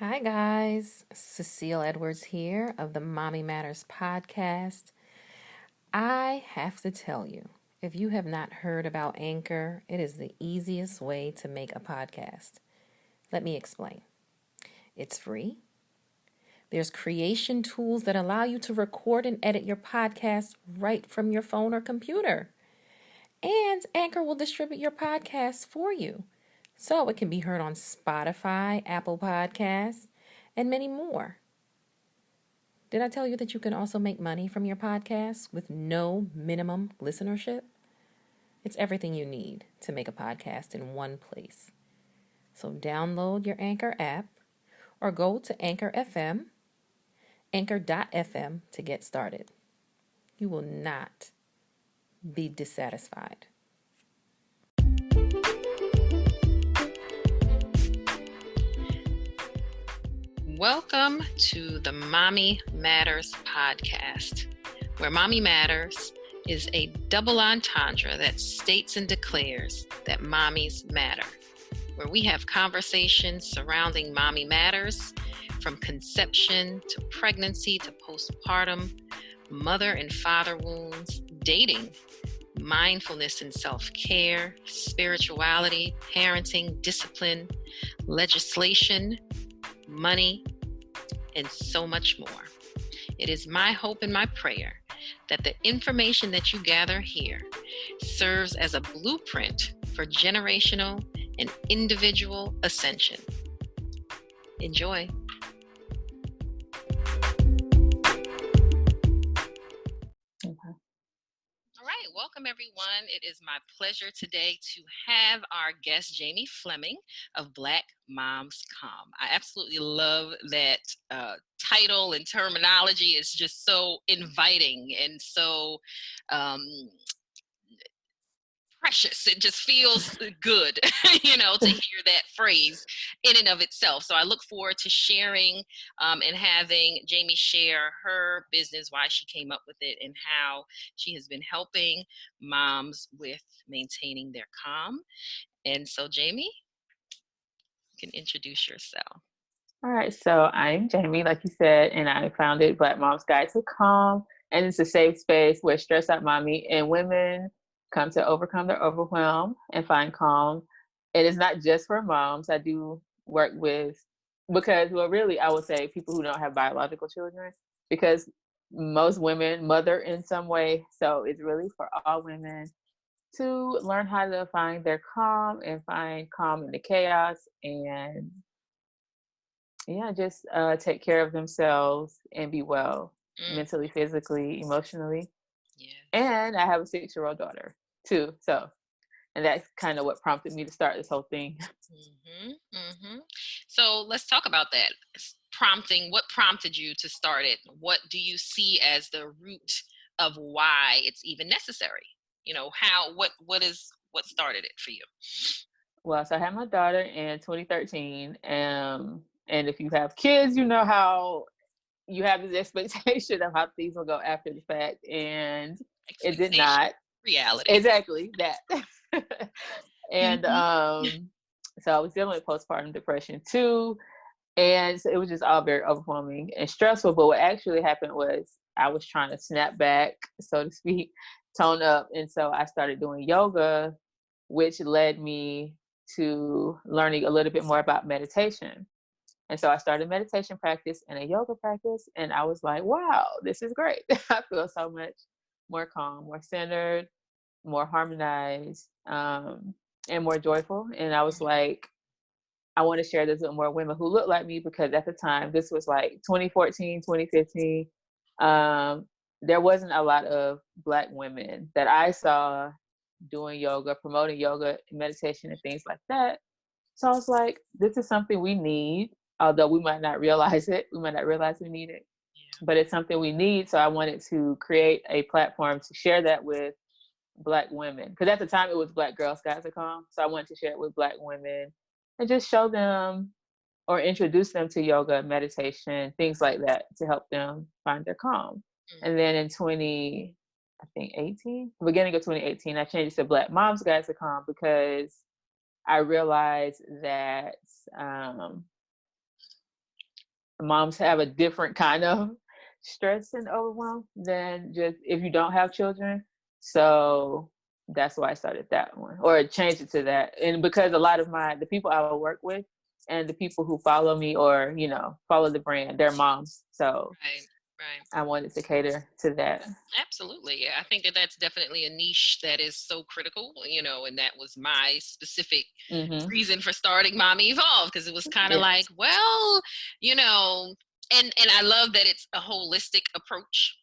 Hi, guys. Cecile Edwards here of the Mommy Matters podcast. I have to tell you, if you have not heard about Anchor, it is the easiest way to make a podcast. Let me explain. It's free. There's creation tools that allow you to record and edit your podcast right from your phone or computer. And Anchor will distribute your podcast for you, so it can be heard on Spotify, Apple Podcasts, and many more. Did I tell you that you can also make money from your podcast with no minimum listenership? It's everything you need to make a podcast in one place. So download your Anchor app or go to Anchor FM, anchor.fm to get started. You will not be dissatisfied. Welcome to the Mommy Matters podcast, where Mommy Matters is a double entendre that states and declares that mommies matter, where we have conversations surrounding mommy matters, from conception to pregnancy to postpartum, mother and father wounds, dating, mindfulness and self-care, spirituality, parenting, discipline, legislation, money, and so much more. It is my hope and my prayer that the information that you gather here serves as a blueprint for generational and individual ascension. Enjoy. All right, welcome everyone. It is my pleasure today to have our guest, Jamie Fleming of Black Moms Com. I absolutely love that title and terminology. Is just so inviting and so precious. It just feels good, to hear that phrase in and of itself. So I look forward to sharing and having Jamie share her business, why she came up with it, and how she has been helping moms with maintaining their calm. And so, Jamie, you can introduce yourself. All right, so I'm Jamie, like you said, and I founded Black Mom's Guide to Calm, and it's a safe space where stressed out mommy and women come to overcome their overwhelm and find calm. It is not just for moms. I do work with, because, well, really, I would say people who don't have biological children, because most women mother in some way. So it's really for all women to learn how to find their calm and find calm in the chaos, and just take care of themselves and be well mentally, physically, emotionally. Yes. And I have a 6-year-old daughter too. So, and that's kind of what prompted me to start this whole thing. So let's talk about that. Prompting, what prompted you to start it? What do you see as the root of why it's even necessary? What started it for you? Well, so I had my daughter in 2013. And if you have kids, you know how you have this expectation of how things will go after the fact. And it did not. Reality. Exactly that. And so I was dealing with postpartum depression too. And so it was just all very overwhelming and stressful. But what actually happened was I was trying to snap back, so to speak, tone up. And so I started doing yoga, which led me to learning a little bit more about meditation. And so I started meditation practice and a yoga practice. And I was like, wow, this is great. I feel so much more calm, more centered, more harmonized, and more joyful. And I was like, I want to share this with more women who look like me, because at the time, this was like 2014, 2015, there wasn't a lot of Black women that I saw doing yoga, promoting yoga, meditation, and things like that. So I was like, this is something we need, although we might not realize it. We might not realize we need it, but it's something we need. So I wanted to create a platform to share that with Black women, because at the time it was Black Girl Scouts at Calm. So I wanted to share it with Black women and just show them or introduce them to yoga, meditation, things like that, to help them find their calm. And then in 2018, beginning of 2018, I changed it to Black Moms Guide to Calm, because I realized that moms have a different kind of stress and overwhelm than just if you don't have children. So that's why I started that one, or changed it to that. And because a lot of the people I work with and the people who follow me or, follow the brand, they're moms. So Right. Right. I wanted to cater to that. Absolutely. Yeah. I think that that's definitely a niche that is so critical, and that was my specific Mm-hmm. reason for starting mommyEvolve, because it was kind of Yeah. like, well, and I love that it's a holistic approach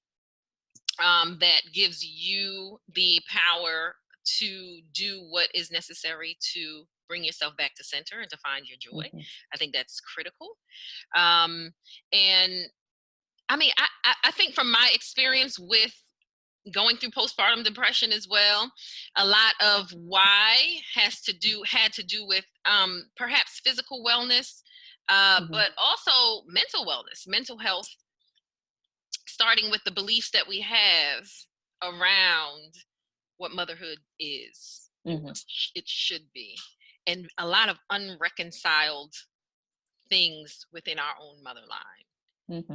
that gives you the power to do what is necessary to bring yourself back to center and to find your joy. Mm-hmm. I think that's critical. And I mean, I think from my experience with going through postpartum depression as well, a lot of why had to do with perhaps physical wellness, Mm-hmm. but also mental wellness, mental health, starting with the beliefs that we have around what motherhood is and Mm-hmm. what it should be, and a lot of unreconciled things within our own mother line. Mm-hmm.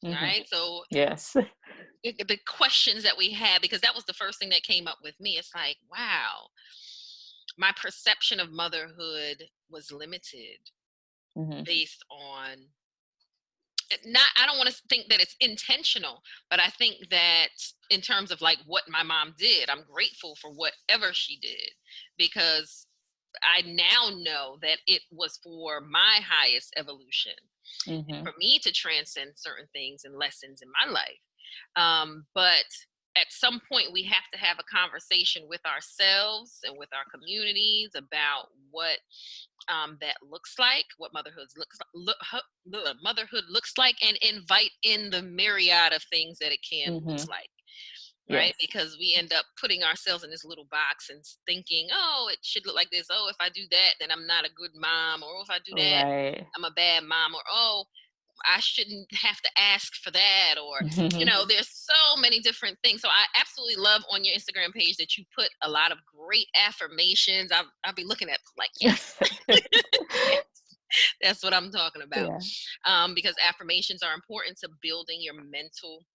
Mm-hmm. Right. So Yes. the questions that we had, because that was the first thing that came up with me. It's like, wow, my perception of motherhood was limited Mm-hmm. based on not, I don't want to think that it's intentional, but I think that in terms of like what my mom did, I'm grateful for whatever she did, because I now know that it was for my highest evolution, Mm-hmm. for me to transcend certain things and lessons in my life. But at some point, we have to have a conversation with ourselves and with our communities about what that looks like, what motherhood looks like, and invite in the myriad of things that it can look Mm-hmm. like. Right? Yes. Because we end up putting ourselves in this little box and thinking, oh, it should look like this. Oh, if I do that, then I'm not a good mom. Or if I do that, Right. I'm a bad mom. Or, oh, I shouldn't have to ask for that. Or, Mm-hmm. there's so many different things. So I absolutely love on your Instagram page that you put a lot of great affirmations. I'll be looking at like, yes, yes, that's what I'm talking about. Yeah. Because affirmations are important to building your mental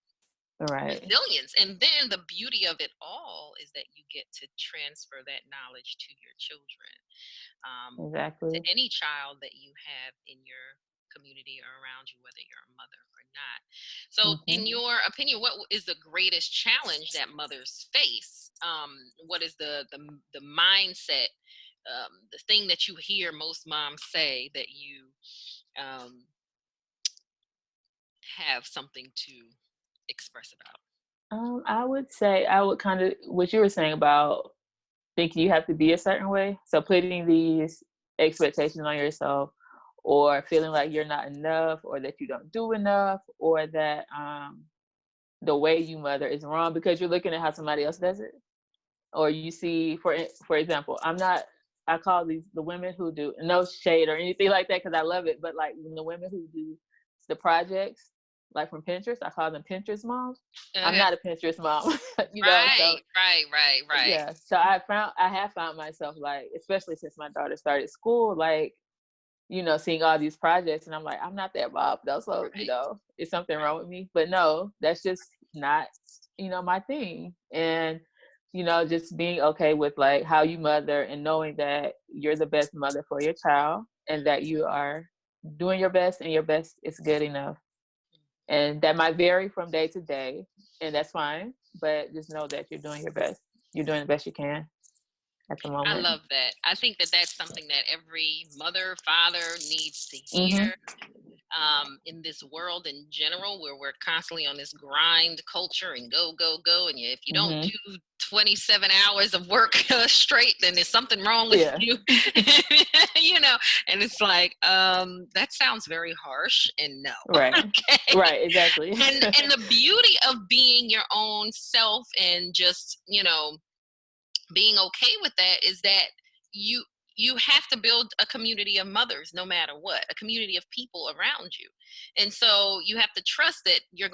Right. resilience. And then the beauty of it all is that you get to transfer that knowledge to your children, to Exactly. any child that you have in your community or around you, whether you're a mother or not. So Mm-hmm. in your opinion, what is the greatest challenge that mothers face? What is the mindset, the thing that you hear most moms say that you um, have something to express about? I would say I would kind of what you were saying about thinking you have to be a certain way. So putting these expectations on yourself, or feeling like you're not enough, or that you don't do enough, or that the way you mother is wrong because you're looking at how somebody else does it, or you see, for example, I call these the women who do, no shade or anything like that because I love it, but like when the women who do the projects like from Pinterest, I call them Pinterest moms. I'm Okay. not a Pinterest mom, Right, so right. yeah. So I have found myself, like, especially since my daughter started school, like, seeing all these projects, and I'm like, I'm not that mom though, so Right, is something wrong with me? But no, that's just not my thing. And just being okay with like how you mother, and knowing that you're the best mother for your child, and that you are doing your best, and your best is good enough. And that might vary from day to day, and that's fine. But just know that you're doing your best. You're doing the best you can at the I moment. love that. I think that that's something that every mother, father needs to Mm-hmm. hear, in this world in general, where we're constantly on this grind culture and go, go, go. And if you don't Mm-hmm. do 27 hours of work straight, then there's something wrong with Yeah. you. And it's like, that sounds very harsh, and no. Right. Okay. Right. Exactly. And the beauty of being your own self and just, being okay with that is that you you have to build a community of mothers no matter what, a community of people around you. And so you have to trust that your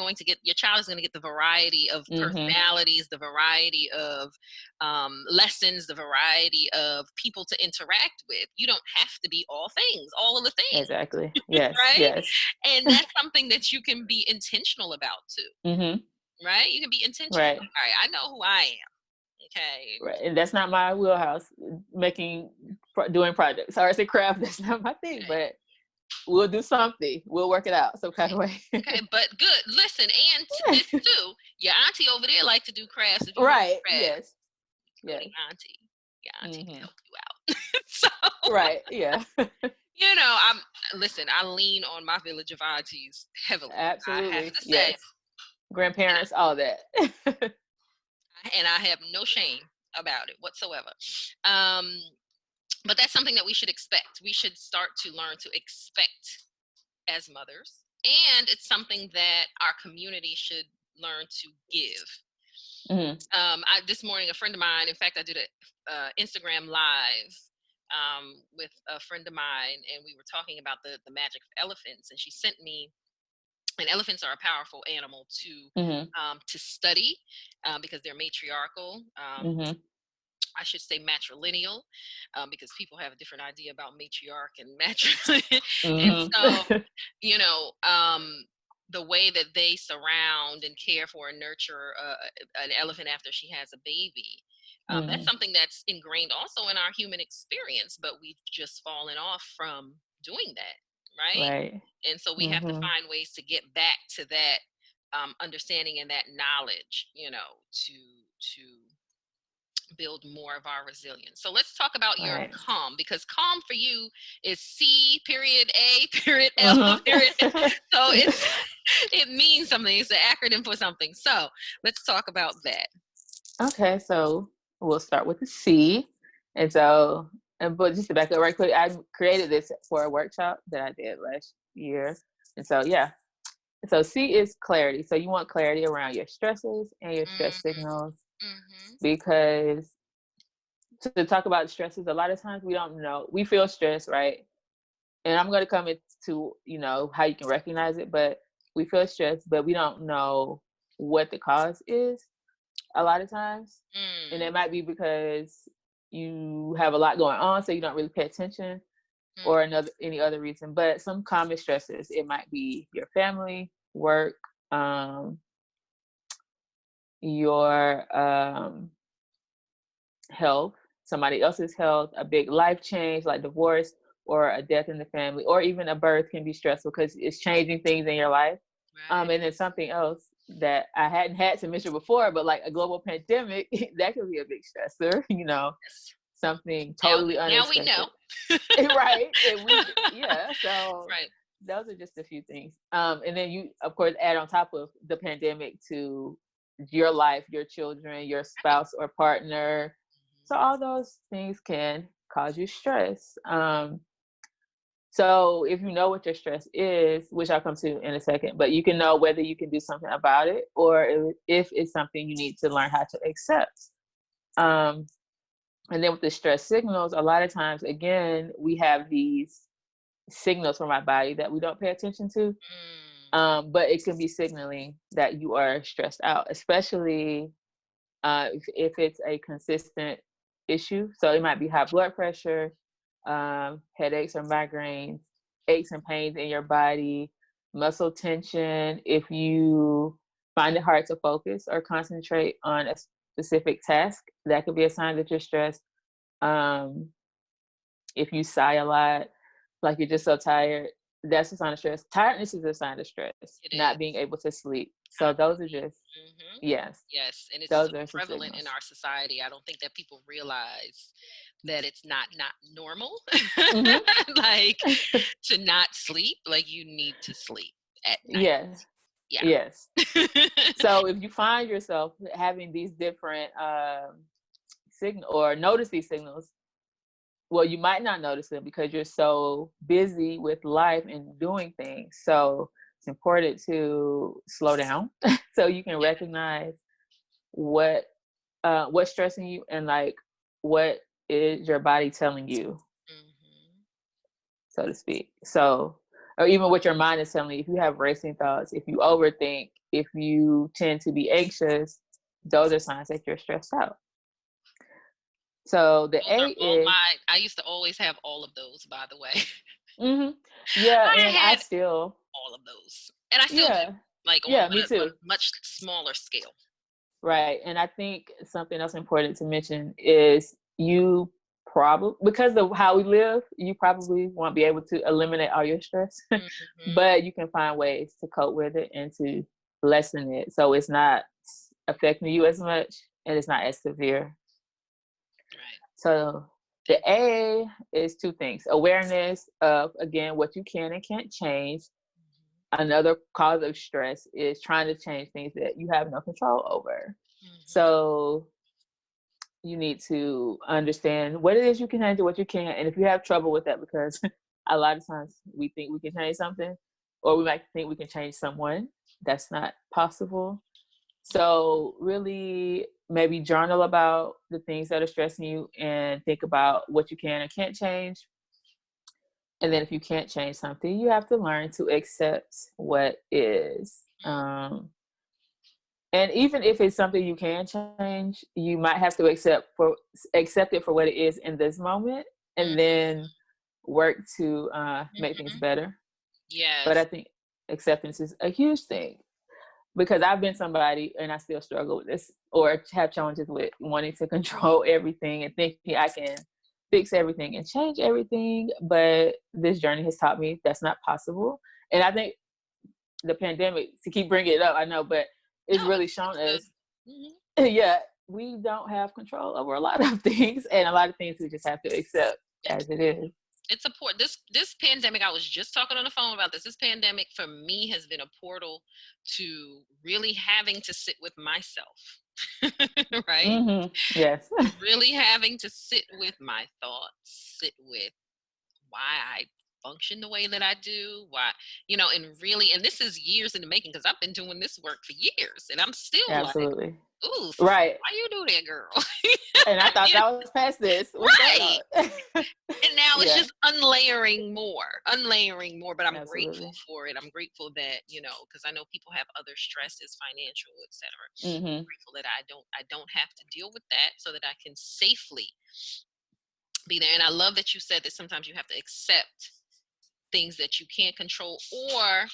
child is going to get the variety of personalities, the variety of lessons, the variety of people to interact with. You don't have to be all of the things. Exactly. Yes. Right. Yes. And that's something that you can be intentional about too. Right. You can be intentional. Right. All right. I know who I am. Okay. Right. And that's not my wheelhouse, doing projects. Arts and craft, that's not my thing, but we'll do something. We'll work it out some kind of way. Okay, but good. Listen, and this too, your auntie over there like to do crafts. If you right. Crafts, Yes. Yes. Your auntie can help you out. So, right. Yeah. You know, I lean on my village of aunties heavily. Absolutely. I have to say. Yes. Grandparents, all that. And I have no shame about it whatsoever. But that's something that we should expect. We should start to learn to expect as mothers. And it's something that our community should learn to give. This morning, a friend of mine, in fact, I did an Instagram live with a friend of mine, and we were talking about the magic of elephants. And she sent me, and elephants are a powerful animal to study because they're matriarchal. I should say matrilineal, because people have a different idea about matriarch and matrilineal. And so, you know, the way that they surround and care for and nurture an elephant after she has a baby, that's something that's ingrained also in our human experience, but we've just fallen off from doing that, right? And so we have to find ways to get back to that understanding and that knowledge, you know, to build more of our resilience. So let's talk about your C.A.L.M, because C.A.L.M for you is C.A.L. So it means something. It's an acronym for something. So let's talk about that. Okay, so we'll start with the C. And so, but just to back up right quick, I created this for a workshop that I did last year. And so, yeah. So C is clarity. So you want clarity around your stresses and your stress signals. Because to talk about stresses, a lot of times we don't know. We feel stress, right? And I'm going to come into, you know, how you can recognize it, but we feel stress, but we don't know what the cause is a lot of times. And it might be because you have a lot going on, so you don't really pay attention, or any other reason. But some common stresses, it might be your family, work, your health, somebody else's health, a big life change like divorce or a death in the family, or even a birth can be stressful because it's changing things in your life. And then something else that I hadn't had to mention before, but like a global pandemic, that could be a big stressor, you know, something totally unexpected. Now we know. Right. So those are just a few things. And then you, of course, add on top of the pandemic to your life, your children, your spouse or partner. So all those things can cause you stress. So if you know what your stress is, which I'll come to in a second, but you can know whether you can do something about it or if it's something you need to learn how to accept. And then with the stress signals, a lot of times, again, we have these signals from our body that we don't pay attention to. But it can be signaling that you are stressed out, especially if it's a consistent issue. So it might be high blood pressure, headaches or migraines, aches and pains in your body, muscle tension. If you find it hard to focus or concentrate on a specific task, that could be a sign that you're stressed. If you sigh a lot, like you're just so tired, that's a sign of stress. Tiredness is a sign of stress, not being able to sleep. So those are just, yes, and it's so prevalent in our society. I don't think that people realize that it's not normal, like to not sleep. Like you need to sleep at night. Yes. So if you find yourself having these different signals or notice these signals, well, you might not notice them because you're so busy with life and doing things. So it's important to slow down so you can recognize what's stressing you and like what is your body telling you so to speak. So, or even what your mind is telling you, if you have racing thoughts, if you overthink, if you tend to be anxious, those are signs that you're stressed out. So the Those A are all is, I used to always have all of those, by the way. yeah, I and I had still, all of those, and I still do, yeah, like on yeah, me but too. a much smaller scale. Right. And I think something else important to mention is you probably, because of how we live, you probably won't be able to eliminate all your stress, Mm-hmm. but you can find ways to cope with it and to lessen it. So it's not affecting you as much and it's not as severe. Right. So the A is two things: awareness of, again, what you can and can't change. Another cause of stress is trying to change things that you have no control over. Mm-hmm. So you need to understand what it is you can handle, what you can't. And if you have trouble with that, because a lot of times we think we can change something, or we might think we can change someone, that's not possible. So really maybe journal about the things that are stressing you and think about what you can and can't change. And then if you can't change something, you have to learn to accept what is. And even if it's something you can change, you might have to accept it for what it is in this moment, and then work to make things Mm-hmm. better. But I Yes. think acceptance is a huge thing, because I've been somebody, and I still struggle with this, or have challenges with wanting to control everything and thinking I can fix everything and change everything. But this journey has taught me that's not possible. And I think the pandemic, to keep bringing it up, I know, but it's No, really it's shown good. us, Mm-hmm. yeah, we don't have control over a lot of things, and a lot of things we just have to accept as it is. It's a port. This pandemic, I was just talking on the phone about this. This pandemic for me has been a portal to really having to sit with myself. Right? Yes. Really having to sit with my thoughts, sit with why I function the way that I do, why, and really, and this is years in the making, because I've been doing this work for years and I'm still like, Absolutely. ooh, Right. why you do that, girl? And I thought You know, that was past this. What's going right. on? And now it's Yeah. just unlayering more, but I'm grateful Absolutely. for it. I'm grateful that, because I know people have other stresses, financial, etc. Mm-hmm. Grateful that I don't have to deal with that, so that I can safely be there. And I love that you said that sometimes you have to accept things that you can't control, or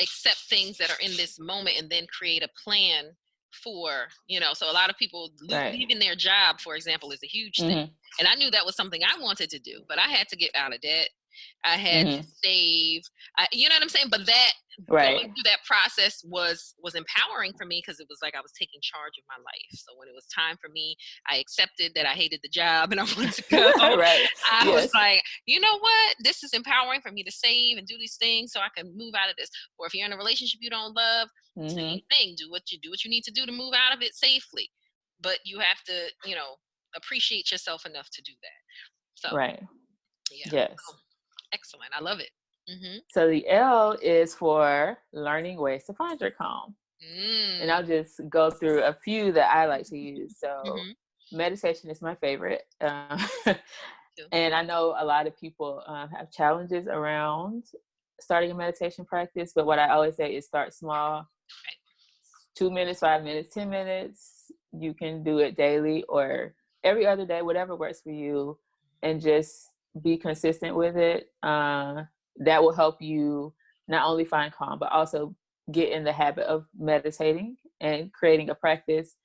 accept things that are in this moment and then create a plan for, so a lot of people Right. leaving their job, for example, is a huge thing. Mm-hmm. And I knew that was something I wanted to do, but I had to get out of debt. I had to Mm-hmm. save. You know what I'm saying? But that going Right. through that process was empowering for me, because it was like I was taking charge of my life. So when it was time for me, I accepted that I hated the job and I wanted to go. Right. I was Yes. like, you know what? This is empowering for me to save and do these things so I can move out of this. Or if you're in a relationship you don't love, Mm-hmm. same thing. Do what you need to do to move out of it safely. But you have to, appreciate yourself enough to do that. So Right. yeah, Yes. excellent. I love it. Mm-hmm. So the L is for learning ways to find your calm. And Mm. I'll just go through a few that I like to use. So Mm-hmm. meditation is my favorite. Too. And I know a lot of people have challenges around starting a meditation practice, but what I always say is start small. Right. 2 minutes, 5 minutes, 10 minutes. You can do it daily or every other day, whatever works for you, and just be consistent with it. That will help you not only find calm, but also get in the habit of meditating and creating a practice.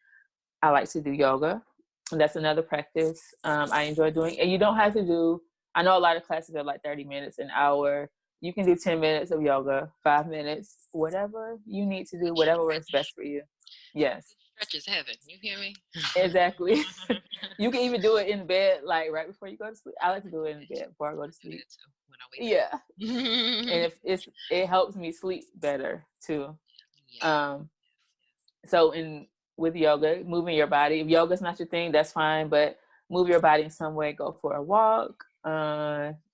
I like to do yoga. And that's another practice I enjoy doing. And you don't have to do, I know a lot of classes are like 30 minutes, an hour. You can do 10 minutes of yoga, 5 minutes, whatever you need to do, whatever works best for you. Yes, Stretch is heaven. You hear me? exactly. You can even do it in bed, like right before you go to sleep. I like to do it in bed before I go to Do sleep. that too when I wake Yeah. And up. if it helps me sleep better too. Yeah. Um, so with yoga, moving your body. If yoga's not your thing, that's fine, but move your body in some way. Go for a walk,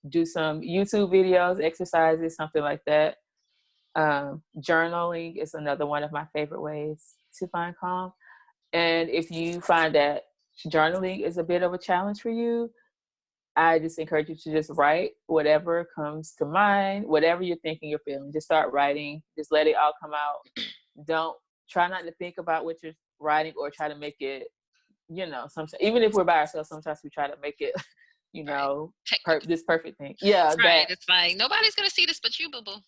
do some YouTube videos, exercises, something like that. Journaling is another one of my favorite ways to find calm. And if you find that journaling is a bit of a challenge for you, I just encourage you to just write whatever comes to mind, whatever you're thinking, you're feeling. Just start writing. Just let it all come out. Don't try not to think about what you're writing or try to make it, sometimes, even if we're by ourselves, sometimes we try to make it, this perfect thing. Yeah. Right. It's like, nobody's going to see this but you, boo-boo.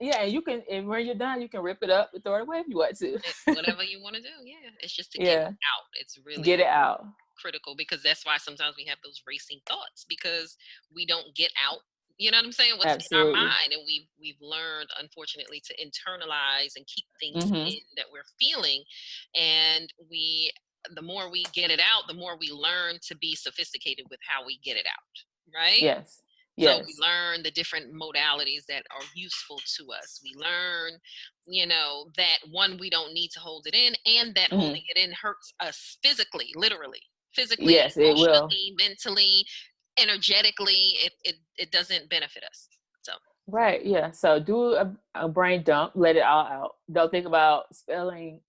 Yeah, and when you're done, you can rip it up and throw it away if you want to. Whatever you want to do. Yeah. It's just to get it out. It's really get it out. Critical, because that's why sometimes we have those racing thoughts, because we don't get out, you know what I'm saying, what's Absolutely. in our mind, and we've learned, unfortunately, to internalize and keep things in that we're feeling, and the more we get it out, the more we learn to be sophisticated with how we get it out, right? Yes. So we learn the different modalities that are useful to us. We learn, that one, we don't need to hold it in, and that holding it in hurts us physically, literally. Physically, yes, emotionally, mentally, energetically, it doesn't benefit us. So right, yeah. So do a brain dump, let it all out. Don't think about spelling,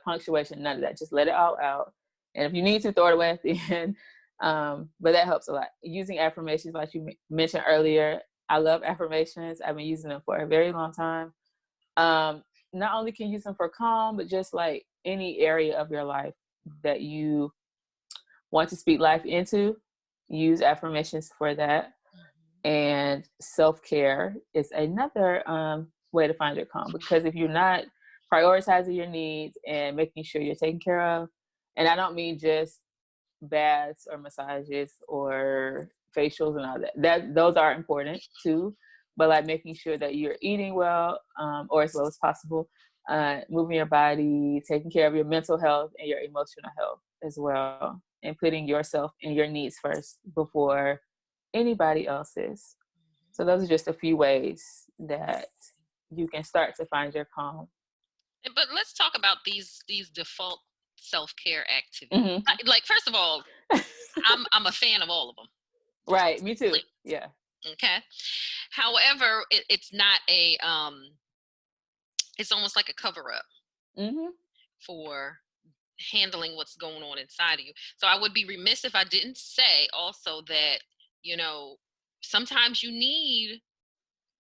punctuation, none of that. Just let it all out. And if you need to, throw it away at the end. But that helps a lot. Using affirmations, like you mentioned earlier, I love affirmations. I've been using them for a very long time. Not only can you use them for calm, but just like any area of your life that you want to speak life into, use affirmations for that. And self-care is another way to find your calm, because if you're not prioritizing your needs and making sure you're taken care of, and I don't mean just baths or massages or facials and all that those are important too, but like making sure that you're eating well, or as well as possible, moving your body, taking care of your mental health and your emotional health as well, and putting yourself and your needs first before anybody else's. So those are just a few ways that you can start to find your calm. But let's talk about these default self-care activities. Like, first of all, I'm a fan of all of them. Right, me too. Yeah. Okay. However, it's not a it's almost like a cover-up for handling what's going on inside of you. So I would be remiss if I didn't say also that, sometimes you need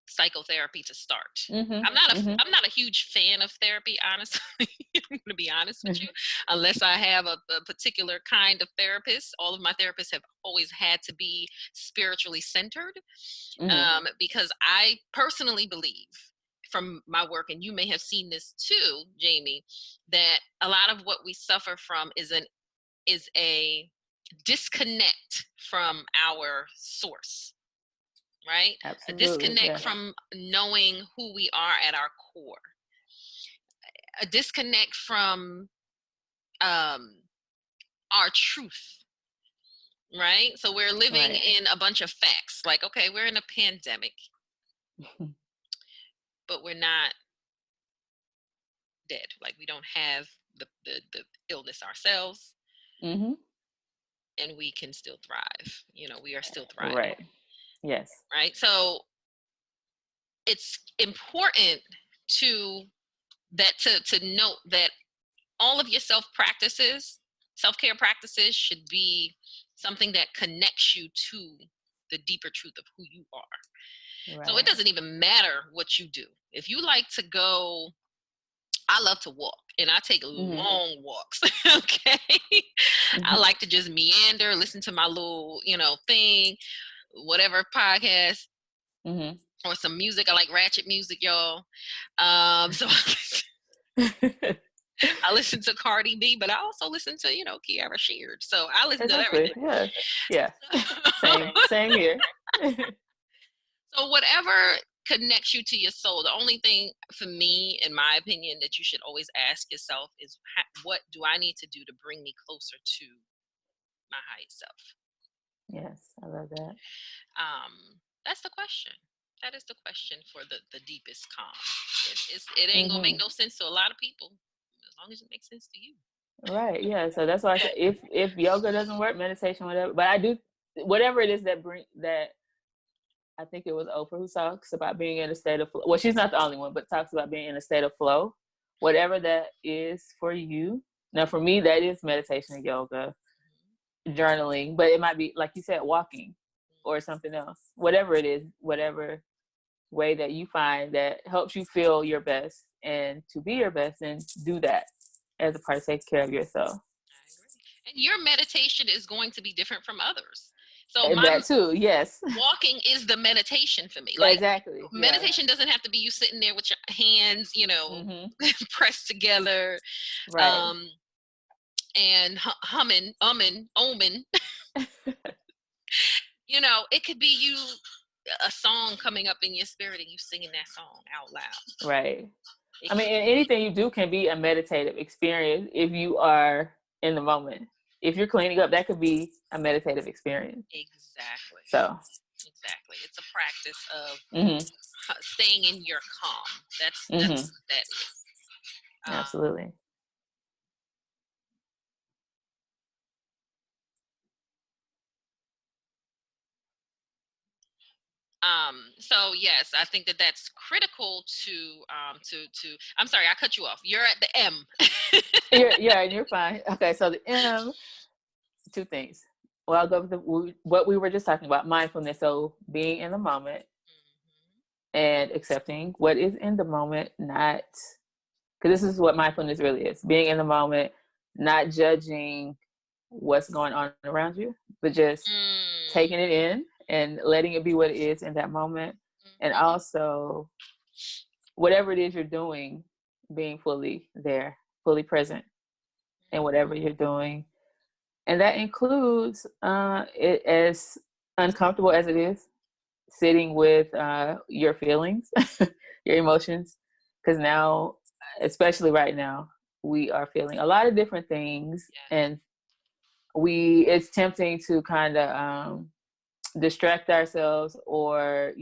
psychotherapy to start. I'm not a huge fan of therapy, honestly. I'm going to be honest with you, unless I have a particular kind of therapist. All of my therapists have always had to be spiritually centered, because I personally believe, from my work, and you may have seen this too, Jamie, that a lot of what we suffer from is a disconnect from our source. Right? Absolutely, a disconnect from knowing who we are at our core, a disconnect from our truth, right? So we're living in a bunch of facts, like, okay, we're in a pandemic, but we're not dead. Like, we don't have the illness ourselves, and we can still thrive. We are still thriving. Right. Yes. Right. So it's important to note that all of your self-care practices should be something that connects you to the deeper truth of who you are. Right. So it doesn't even matter what you do. If you like to go, I love to walk, and I take long walks. Okay. I like to just meander, listen to my little, thing, whatever podcast, or some music. I like ratchet music, y'all. So I listen to Cardi B, but I also listen to, Kiara Sheard. So I listen to everything. Yeah. Same here. So whatever connects you to your soul, the only thing for me, in my opinion, that you should always ask yourself is, what do I need to do to bring me closer to my highest self? Yes, I love that. That's the question. That is the question for the deepest calm. It ain't gonna make no sense to a lot of people, as long as it makes sense to you. Right. Yeah. So that's why I said, if yoga doesn't work, meditation, whatever. But I do, whatever it is that I think it was Oprah who talks about being in a state of flow. Well, she's not the only one, but talks about being in a state of flow. Whatever that is for you. Now, for me, that is meditation and yoga. journaling, but it might be, like you said, walking or something else, whatever it is, whatever way that you find that helps you feel your best and to be your best, and do that as a part of taking care of yourself. I agree. And your meditation is going to be different from others. So And my that too, yes. walking is the meditation for me. Like, Exactly. meditation doesn't have to be you sitting there with your hands, pressed together, Right. and humming, oming. It could be you, a song coming up in your spirit and you singing that song out loud. Right. I mean, and anything you do can be a meditative experience if you are in the moment. If you're cleaning up, that could be a meditative experience. Exactly. So. Exactly. It's a practice of staying in your calm. That's what that is. Absolutely. So yes, I think that that's critical to I'm sorry, I cut you off. You're at the M. You're fine. Okay, so the M, two things. Well, I'll go with what we were just talking about, mindfulness. So being in the moment and accepting what is in the moment, not, because this is what mindfulness really is, being in the moment, not judging what's going on around you, but just taking it in and letting it be what it is in that moment. And also, whatever it is you're doing, being fully there, fully present in whatever you're doing. And that includes, it, as uncomfortable as it is, sitting with your feelings, your emotions. Because now, especially right now, we are feeling a lot of different things. And it's tempting to kind of distract ourselves or,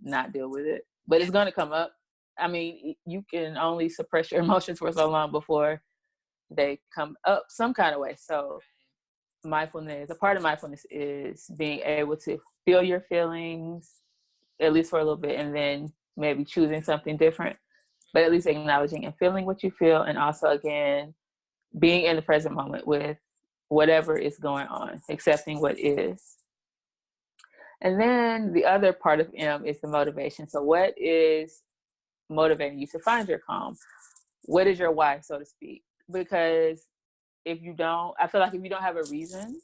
not deal with it. But it's going to come up. I mean, you can only suppress your emotions for so long before they come up some kind of way. So mindfulness, a part of mindfulness is being able to feel your feelings, at least for a little bit, and then maybe choosing something different, but at least acknowledging and feeling what you feel. And also, again, being in the present moment with whatever is going on, accepting what is. And then the other part of M is the motivation. So what is motivating you to find your calm? What is your why, so to speak? Because I feel like if you don't have a reason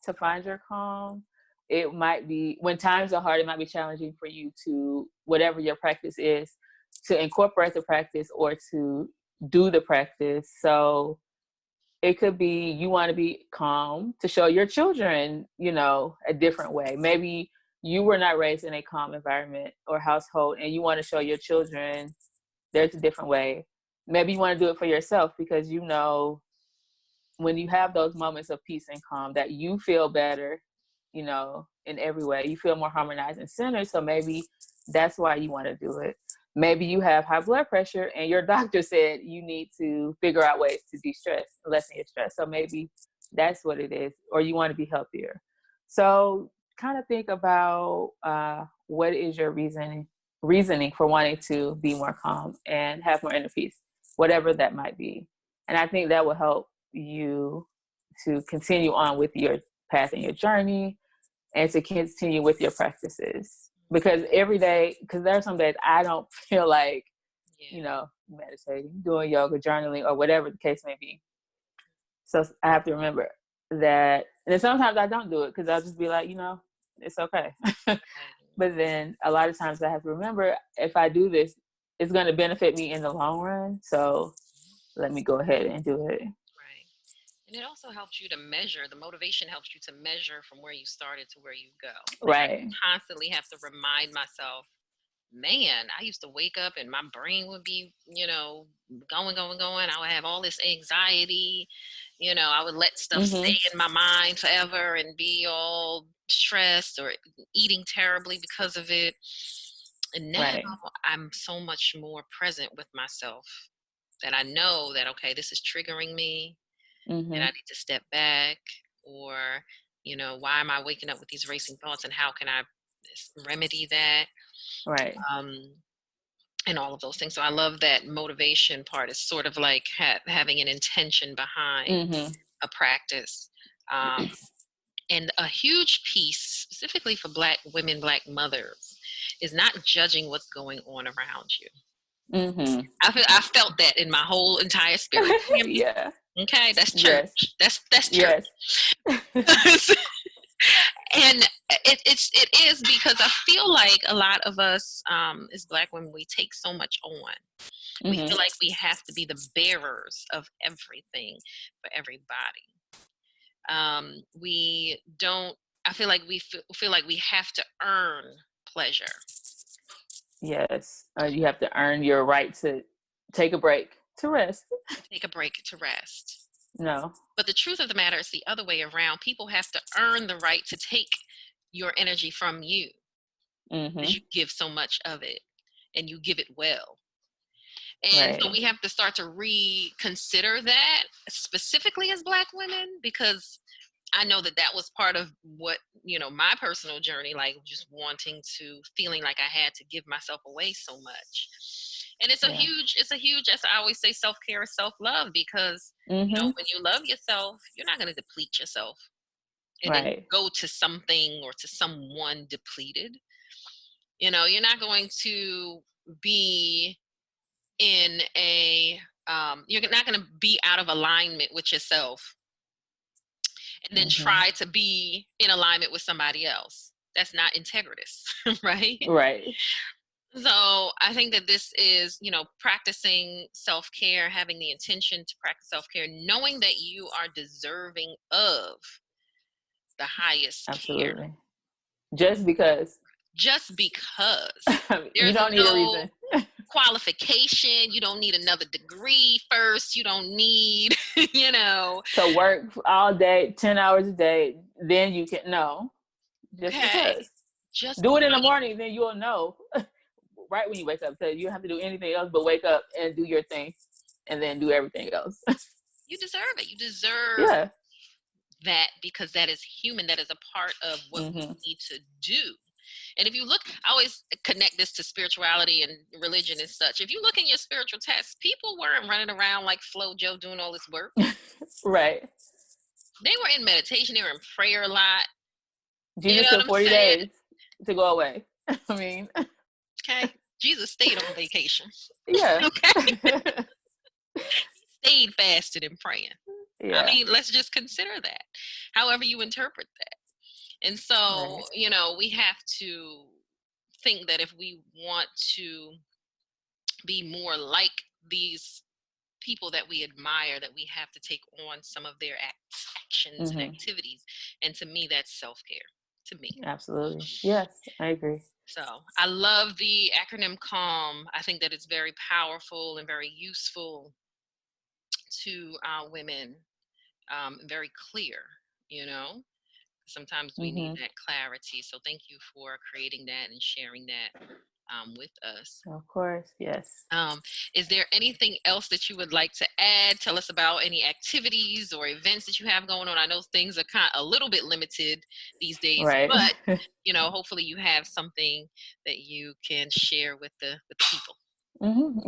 to find your calm, it might be, when times are hard, it might be challenging for you to, whatever your practice is, to incorporate the practice or to do the practice. So it could be you want to be calm to show your children, a different way. Maybe you were not raised in a calm environment or household, and you want to show your children there's a different way. Maybe you want to do it for yourself because when you have those moments of peace and calm, that you feel better, in every way. You feel more harmonized and centered. So maybe that's why you want to do it. Maybe you have high blood pressure and your doctor said you need to figure out ways to de-stress, lessen your stress. So maybe that's what it is, or you want to be healthier. So kind of think about what is your reasoning for wanting to be more calm and have more inner peace, whatever that might be. And I think that will help you to continue on with your path and your journey, and to continue with your practices. Because there are some days I don't feel like, meditating, doing yoga, journaling, or whatever the case may be. So I have to remember that. And then sometimes I don't do it because I'll just be like, it's okay. But then a lot of times I have to remember, if I do this, it's going to benefit me in the long run. So let me go ahead and do it. Right. And it also helps you to measure. The motivation helps you to measure from where you started to where you go. Right. I constantly have to remind myself, man, I used to wake up and my brain would be, going. I would have all this anxiety. I would let stuff stay in my mind forever and be all stressed or eating terribly because of it. And now I'm so much more present with myself, that I know that, okay, this is triggering me and I need to step back, or, why am I waking up with these racing thoughts and how can I remedy that? Right. And all of those things. So I love that motivation part. Is sort of like having an intention behind a practice. And a huge piece, specifically for Black women, Black mothers, is not judging what's going on around you. I felt that in my whole entire spirit. Yeah. Okay, that's church. Yes. That's church. Yes. And it is because I feel like a lot of us as Black women, we take so much on. We feel like we have to be the bearers of everything for everybody. We don't. I feel like we feel like we have to earn pleasure. Yes. You have to earn your right to take a break, to rest. Take a break to rest. No. But the truth of the matter is the other way around. People have to earn the right to take your energy from you. Because you give so much of it and you give it well. And so we have to start to reconsider that, specifically as Black women, because I know that was part of what, my personal journey, like just feeling like I had to give myself away so much. And it's a huge, as I always say, self-care is self-love, because, when you love yourself, you're not going to deplete yourself and then go to something or to someone depleted. You're not going to be in you're not going to be out of alignment with yourself and then try to be in alignment with somebody else. That's not integritous, right? Right. So I think that this is, practicing self-care, having the intention to practice self-care, knowing that you are deserving of the highest Absolutely. care. Just because. You don't need a reason. Qualification. You don't need another degree first. You don't need, to work all day, 10 hours a day. Then you can know. Just because. Just do it in the morning, then you'll know. Right when you wake up. So you don't have to do anything else but wake up and do your thing, and then do everything else. You deserve it. You deserve that, because that is human. That is a part of what we need to do. And if you look, I always connect this to spirituality and religion and such. If you look in your spiritual text, people weren't running around like Flo Jo doing all this work. Right. They were in meditation. They were in prayer a lot. Jesus took 40 days to go away. I mean. Okay. Jesus stayed on vacation. Yeah. Okay. He stayed fasted and praying. Yeah. I mean, let's just consider that, however you interpret that. And so, we have to think that if we want to be more like these people that we admire, that we have to take on some of their actions and activities. And to me, that's self-care. To me. Absolutely. Yes, I agree. So I love the acronym C.A.L.M. I think that it's very powerful and very useful to our women, very clear, Sometimes we need that clarity. So thank you for creating that and sharing that with us. Of course, yes. Is there anything else that you would like to add? Tell us about any activities or events that you have going on. I know things are kind of a little bit limited these days, but hopefully you have something that you can share with the people.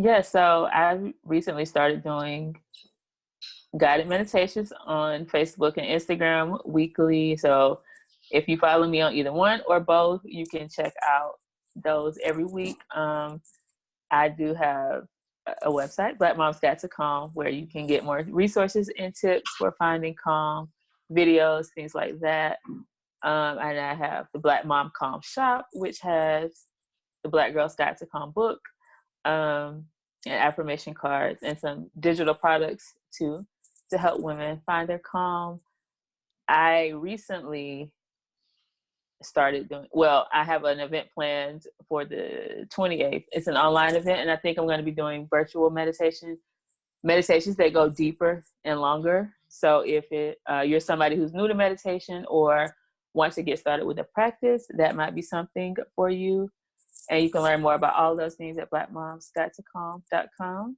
Yeah, so I recently started doing guided meditations on Facebook and Instagram weekly. So if you follow me on either one or both, you can check out those every week. I do have a website, blackmomsgot.com, where you can get more resources and tips for finding calm, videos, things like that. And I have the Black Mom Calm shop, which has the Black Girls Guide to Calm book, and affirmation cards, and some digital products too, to help women find their calm. I recently started I have an event planned for the 28th. It's an online event, and I think I'm going to be doing virtual meditations that go deeper and longer. So if you're somebody who's new to meditation or wants to get started with the practice, that might be something for you. And you can learn more about all those things at blackmomsgotocalm.com.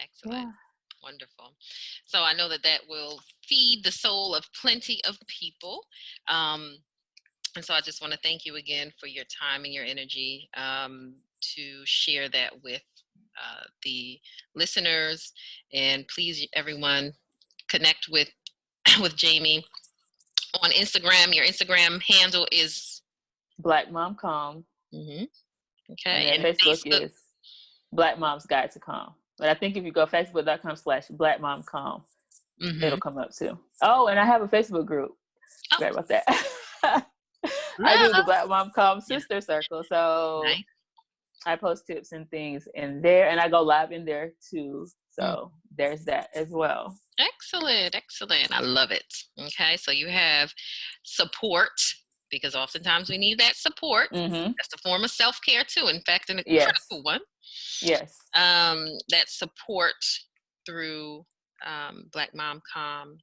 Excellent. Yeah. Wonderful. So I know that will feed the soul of plenty of people. And so I just want to thank you again for your time and your energy to share that with the listeners. And please, everyone, connect with with Jamie. On Instagram, your Instagram handle is Black Mom Calm. Okay. And then Facebook is Black Mom's Guide to Calm. But I think if you go facebook.com/Black Mom Calm, it'll come up too. Oh, and I have a Facebook group. Forgot about that. I do the Black Mom Calm Sister Circle. So nice. I post tips and things in there, and I go live in there too. So there's that as well. Excellent. I love it. Okay, so you have support, because oftentimes we need that support. That's a form of self-care too. In fact, an incredible one. Yes. That support through Black Mom Calm,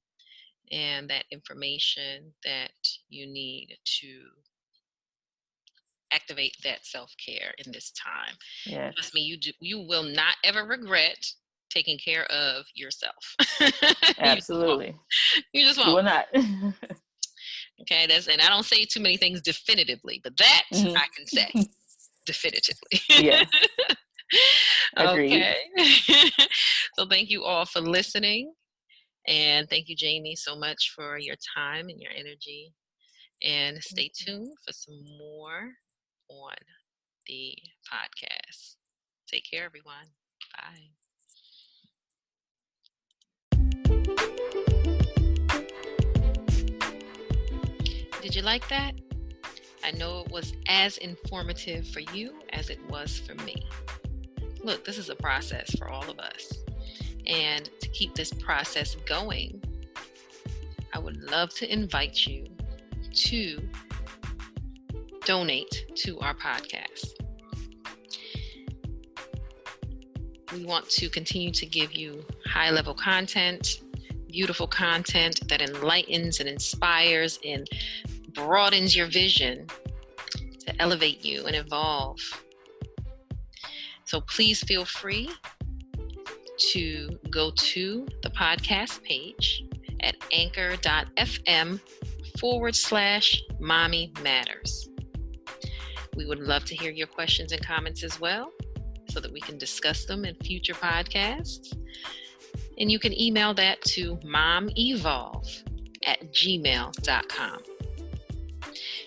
and that information that you need to activate that self-care in this time. Yes. Trust me, you will not ever regret taking care of yourself. Absolutely. You just won't. You will not. Okay, and I don't say too many things definitively, but that I can say definitively. Yeah. Agreed. Okay. So thank you all for listening. And thank you, Jamie, so much for your time and your energy. And stay tuned for some more on the podcast. Take care, everyone. Bye. Did you like that? I know it was as informative for you as it was for me. Look, this is a process for all of us. And to keep this process going, I would love to invite you to donate to our podcast. We want to continue to give you high-level content, beautiful content that enlightens and inspires and broadens your vision to elevate you and evolve. So please feel free to go to the podcast page at anchor.fm/Mommy Matters. We would love to hear your questions and comments as well, so that we can discuss them in future podcasts. And you can email that to mommyevolve@gmail.com.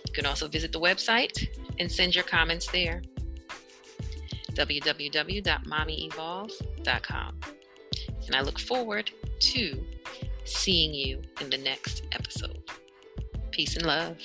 You can also visit the website and send your comments there. www.mommyevolve.com. And I look forward to seeing you in the next episode. Peace and love.